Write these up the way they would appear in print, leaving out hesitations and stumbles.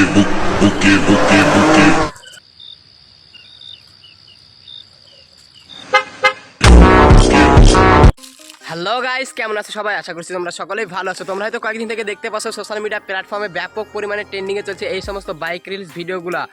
Hello guys, কেমন আছো সবাই? আশা করছি তোমরা সকলেই ভালো আছো। তোমরা হয়তো কয়েকদিন থেকে দেখতে পাচ্ছ সোশ্যাল মিডিয়া প্ল্যাটফর্মে ব্যাপক পরিমাণে ট্রেন্ডিংয়ে চলছে এই সমস্ত বাইক রিলস ভিডিওগুলা।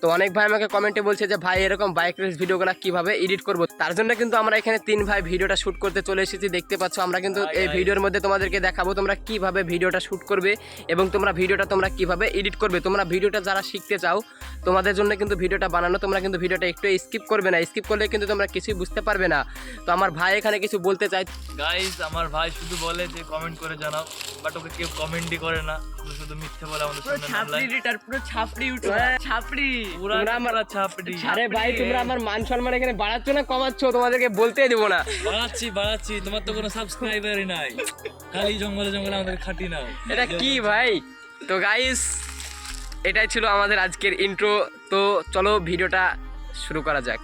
তো অনেক ভাই আমাকে কমেন্টে বলছে যে ভাই এরকম বাইক রিলস ভিডিওগুলো কিভাবে এডিট করব। তার জন্য কিন্তু আমরা এখানে তিন ভাই ভিডিওটা শুট করতে চলে এসেছি। দেখতে পাচ্ছ আমরা কিন্তু এই ভিডিওর মধ্যে তোমাদেরকে দেখাবো তোমরা কিভাবে ভিডিওটা শুট করবে এবং ভিডিওটা তোমরা কিভাবে এডিট করবে। তোমরা ভিডিওটা যারা শিখতে চাও তোমাদের জন্য কিন্তু ভিডিওটা বানানো। তোমরা কিন্তু ভিডিওটা একটু স্কিপ করবে না, স্কিপ করলে কিন্তু তোমরা কিছুই বুঝতে পারবে না। তো আমার ভাই এখানে কিছু বলতে চাই। গাইস, আমার ভাই শুধু বলে যে কমেন্ট করে জানাও, বাট ওকে কেউ কমেন্টই করে না, শুধু মিথ্যে বলে আমাদের সামনে ছাপড়ি এডিটর, পুরো ছাপড়ি ইউটিউবার, ছাপড়ি পুরো আমরা ছাপড়ি। আরে ভাই, তোমরা আমার মান সম্মান এখানে বাড়াচ্ছ না কমাচ্ছ? তোমাদেরকে বলতেই দেবো না। বাড়াচ্ছি, তোমার তো কোনো সাবস্ক্রাইবারই নাই, খালি জঙ্গলে জঙ্গলে আমাদের খাটি নাও। এটা কি ভাই? তো গাইস, এটাই ছিল আমাদের আজকের ইন্ট্রো। তো চলো ভিডিওটা শুরু করা যাক।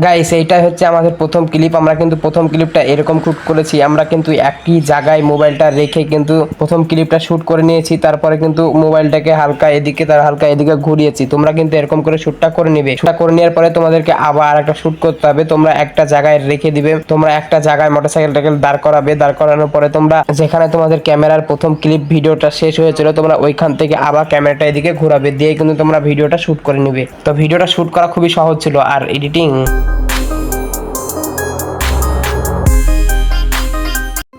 গাইস, এইটাই হচ্ছে আমাদের প্রথম ক্লিপ। আমরা কিন্তু প্রথম ক্লিপটা এরকম শুট করেছি। আমরা কিন্তু একই জায়গায় মোবাইলটা রেখে কিন্তু প্রথম ক্লিপটা শুট করে নিয়েছি। তারপরে কিন্তু মোবাইলটাকে হালকা এদিকে হালকা এদিকে ঘুরিয়েছি। তোমরা কিন্তু এরকম করে শুটটা করে নিবে। শুটটা করে নেওয়ার পরে তোমাদেরকে আবার একটা শুট করতে হবে। তোমরা একটা জায়গায় রেখে দিবে। তোমরা একটা জায়গায় মোটরসাইকেলটাকে দাঁড় করাবে। দাঁড় করানোর পরে তোমরা যেখানে তোমাদের ক্যামেরার প্রথম ক্লিপ ভিডিওটা শেষ হয়েছিল, তোমরা ওইখান থেকে আবার ক্যামেরাটা এদিকে ঘোরাবে, দিয়ে কিন্তু তোমরা ভিডিওটা শুট করে নিবে। তো ভিডিওটা শুট করা খুবই সহজ ছিল। আর এডিটিং,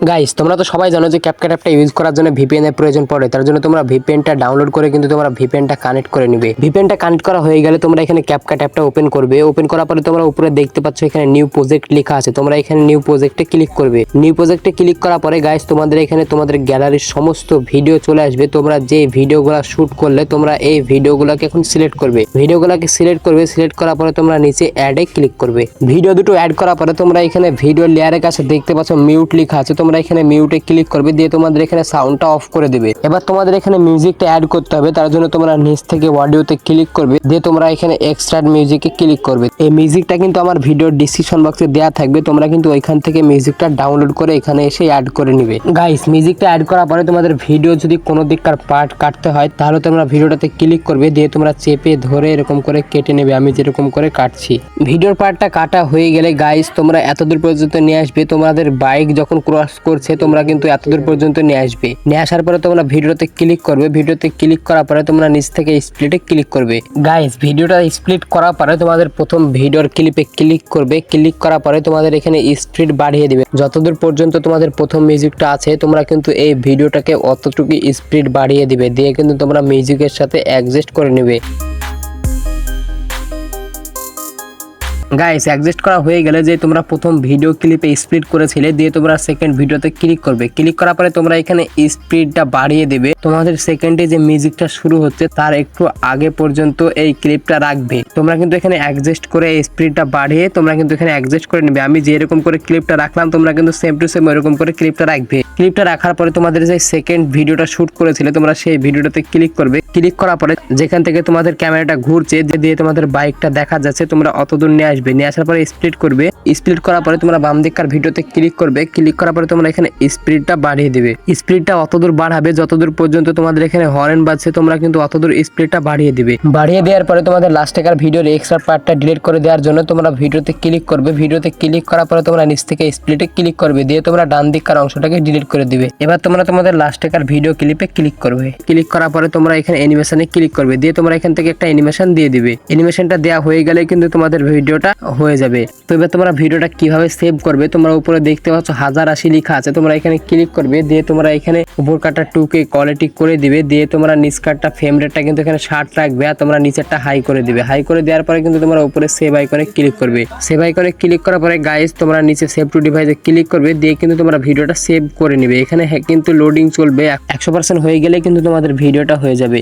গাইস তোমরা তো সবাই জানো যে ক্যাপকাট অ্যাপটা ইউজ করার জন্য ভিপিএন এর প্রয়োজন পড়ে। তার জন্য তোমরা ভিপিএনটা ডাউনলোড করে কিন্তু তোমরা ভিপিএনটা কানেক্ট করে নিবে। ভিপিএনটা কানেক্ট করা হয়ে গেলে তোমরা এখানে ক্যাপকাট অ্যাপটা ওপেন করবে। ওপেন করার পরে তোমরা উপরে দেখতে পাচ্ছ এখানে নিউ প্রজেক্ট লেখা আছে। তোমরা এখানে নিউ প্রজেক্টে ক্লিক করবে। নিউ প্রজেক্টে ক্লিক করার পরে গাইস তোমাদের এখানে তোমাদের গ্যালারির সমস্ত ভিডিও চলে আসবে। তোমরা যে ভিডিওগুলো শুট করলে তোমরা এই ভিডিওগুলোকে এখন সিলেক্ট করবে। ভিডিওগুলোকে সিলেক্ট করবে। সিলেক্ট করার পরে তোমরা নিচে অ্যাডে ক্লিক করবে। ভিডিও দুটো অ্যাড করার পরে তোমরা এখানে ভিডিও লেয়ারের কাছে দেখতে পাচ্ছ মিউট লেখা আছে। তোমরা এখানে মিউটে ক্লিক করবে, দিয়ে তোমাদের এখানে সাউন্ডটা অফ করে দিবে। এবার তোমাদের এখানে মিউজিকটা অ্যাড করতে হবে। তার জন্য তোমরা নিচ থেকে অডিওতে ক্লিক করবে, দিয়ে তোমরা এখানে এক্সট্রা মিউজিকে ক্লিক করবে। এই মিউজিকটা কিন্তু আমার ভিডিওর ডিসক্রিপশন বক্সে দেওয়া থাকবে। তোমরা কিন্তু ওইখান থেকে মিউজিকটা ডাউনলোড করে এখানে এসে অ্যাড করে নিবে। গাইস, মিউজিকটা অ্যাড করার পরে তোমাদের ভিডিও যদি কোনো দিককার পার্ট কাটতে হয় তাহলে তোমরা ভিডিওটাতে ক্লিক করবে, দিয়ে তোমরা চেপে ধরে এরকম করে কেটে নেবে। আমি যেরকম করে কাটছি। ভিডিওর পার্টটা কাটা হয়ে গেলে গাইস তোমরা এতদূর পর্যন্ত নিয়ে আসবে। তোমাদের বাইক যখন ক্রস করছে তোমরা কিন্তু এতদূর পর্যন্ত নিয়ে আসবে। নিয়ে আসার পরে তোমরা ভিডিওতে ক্লিক করবে। ভিডিওতে ক্লিক করার পরে তোমরা নিচ থেকে স্প্লিটে ক্লিক করবে। গাইস, ভিডিওটা স্প্লিট করার পরে তোমাদের প্রথম ভিডিওর ক্লিপে ক্লিক করবে। ক্লিক করার পরে তোমাদের এখানে স্পিড বাড়িয়ে দিবে। যতদূর পর্যন্ত তোমাদের প্রথম মিউজিকটা আছে তোমরা কিন্তু এই ভিডিওটাকে অতটুকু স্পিড বাড়িয়ে দিবে, দিয়ে কিন্তু তোমরা মিউজিকের সাথে অ্যাডজাস্ট করে নেবে। গাইস, অ্যাডজাস্ট করা হয়ে গেলে যে তোমরা প্রথম ভিডিও ক্লিপে স্প্লিট করেছিলে, দিয়ে তোমরা সেকেন্ড ভিডিওতে ক্লিক করবে। ক্লিক করার পরে তোমরা এখানে স্পিডটা বাড়িয়ে দেবে। তোমাদের সেকেন্ডে যে মিউজিকটা শুরু হচ্ছে তার একটু আগে পর্যন্ত এই ক্লিপটা রাখবে। তোমরা কিন্তু এখানে অ্যাডজাস্ট করে স্পিডটা বাড়িয়ে তোমরা কিন্তু এখানে অ্যাডজাস্ট করে নেবে। আমি যেরকম করে ক্লিপটা রাখলাম তোমরা কিন্তু সেম টু সেম এরকম করে ক্লিপটা রাখবে। ক্লিপটা রাখার পরে তোমাদের যে সেকেন্ড ভিডিওটা শুট করেছিলে তোমরা সেই ভিডিওটাতে ক্লিক করবে। ক্লিক করার পরে যেখান থেকে তোমাদের ক্যামেরাটা ঘুরছে, দিয়ে তোমাদের বাইকটা দেখা যাচ্ছে, তোমরা অতদূর নিয়ে আসবে। নিয়ে আসার পরে স্প্লিট করবে। স্প্লিট করার পরে তোমরা বাম দিককার ভিডিওতে ক্লিক করবে। ক্লিক করার পরে তোমরা এখানে স্পিডটা বাড়িয়ে দিবে। স্পিডটা অতদূর বাড়াবে যতদূর পর্যন্ত তোমাদের এখানে হর্ন বাজছে, তোমরা কিন্তু অতদূর স্পিডটা বাড়িয়ে দিবে। বাড়িয়ে দেওয়ার পরে তোমাদের লাস্টেকার ভিডিওর এক্সট্রা পার্টটা ডিলিট করে দেওয়ার জন্য তোমরা ভিডিওতে ক্লিক করবে। ভিডিওতে ক্লিক করার পরে তোমরা নিচ থেকে স্প্লিটে ক্লিক করবে, দিয়ে তোমরা ডান দিককার অংশটাকে ডিলিট করে দিবে। এবার তোমরা তোমাদের লাস্টেকার ভিডিও ক্লিপে ক্লিক করবে। ক্লিক করার পরে তোমরা এখানে অ্যানিমেশনে ক্লিক করবে, দিয়ে তোমরা এখান থেকে একটা অ্যানিমেশন দিয়ে দিবে। অ্যানিমেশনটা দেওয়া হয়ে গেলে কিন্তু তোমাদের ভিডিওটা হয়ে যাবে। তো এবার তোমরা ভিডিওটা কিভাবে সেভ করবে, তোমরা উপরে দেখতে পাচ্ছ 1080 লেখা আছে। তোমরা এখানে ক্লিক করবে, দিয়ে তোমরা এখানে উপর কাটটা 2K কোয়ালিটি করে দিবে, দিয়ে তোমরা নিচ কাটটা ফ্রেম রেটটা কিন্তু এখানে 60 রাখবে, আর তোমরা নিচেরটা হাই করে দিবে। হাই করে দেওয়ার পরে কিন্তু তোমরা উপরে সেভ আইকনে ক্লিক করবে। সেভ আইকনে ক্লিক করার পরে গাইস তোমরা নিচে সেভ টু ডিভাইসে ক্লিক করবে, দিয়ে কিন্তু তোমরা ভিডিওটা সেভ করে নিবে। এখানে কিন্তু লোডিং চলবে। 100% হয়ে গেলে কিন্তু তোমাদের ভিডিওটা হয়ে যাবে।